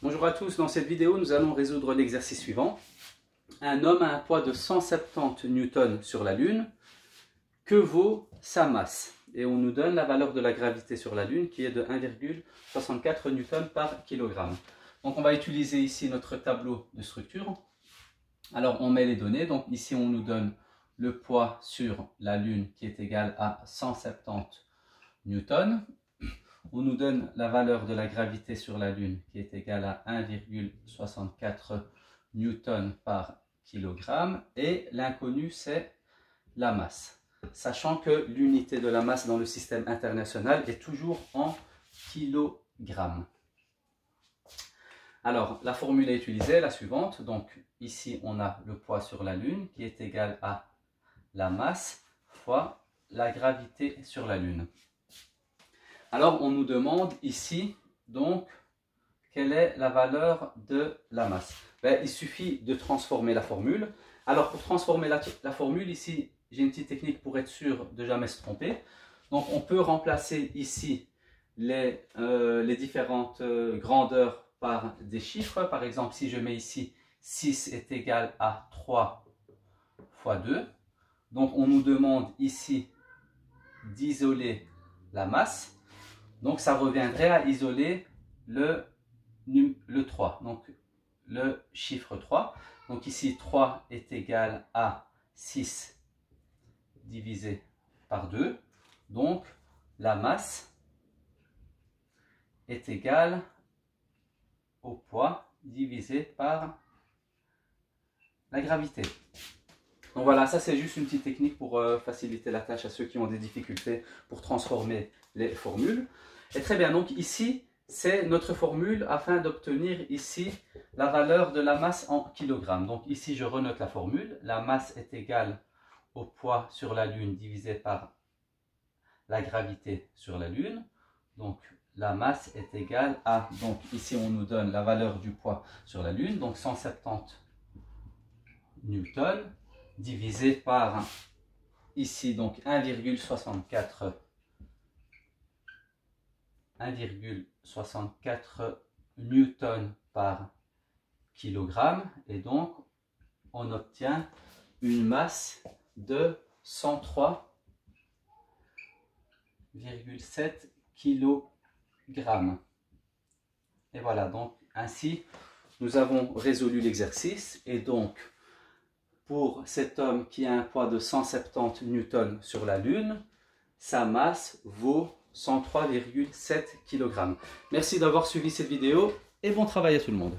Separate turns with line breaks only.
Bonjour à tous, dans cette vidéo nous allons résoudre l'exercice suivant. Un homme a un poids de 170 newtons sur la Lune. Que vaut sa masse? Et on nous donne la valeur de la gravité sur la Lune qui est de 1,64 newtons par kilogramme. Donc on va utiliser ici notre tableau de structure. Alors on met les données, donc ici on nous donne le poids sur la Lune qui est égal à 170 newtons. On nous donne la valeur de la gravité sur la Lune qui est égale à 1,64 newtons par kilogramme et l'inconnu c'est la masse. Sachant que l'unité de la masse dans le système international est toujours en kilogrammes. Alors la formule est utilisée, la suivante. Donc ici on a le poids sur la Lune qui est égal à la masse fois la gravité sur la Lune. Alors, on nous demande ici, donc, quelle est la valeur de la masse? Il suffit de transformer la formule. Alors, pour transformer la formule, ici, j'ai une petite technique pour être sûr de ne jamais se tromper. Donc, on peut remplacer ici les différentes grandeurs par des chiffres. Par exemple, si je mets ici 6 est égal à 3 fois 2. Donc, on nous demande ici d'isoler la masse. Donc, ça reviendrait à isoler le 3, donc le chiffre 3. Donc, ici, 3 est égal à 6 divisé par 2. Donc, la masse est égale au poids divisé par la gravité. Donc voilà, ça c'est juste une petite technique pour faciliter la tâche à ceux qui ont des difficultés pour transformer les formules. Et très bien, donc ici, c'est notre formule afin d'obtenir ici la valeur de la masse en kilogrammes. Donc ici, je renote la formule. La masse est égale au poids sur la Lune divisé par la gravité sur la Lune. Donc la masse est égale à, donc ici on nous donne la valeur du poids sur la Lune, donc 170 newtons. Divisé par ici donc 1,64 newtons par kilogramme et donc on obtient une masse de 103,7 kg. Et voilà, donc ainsi nous avons résolu l'exercice et donc pour cet homme qui a un poids de 170 newtons sur la Lune, sa masse vaut 103,7 kg. Merci d'avoir suivi cette vidéo et bon travail à tout le monde.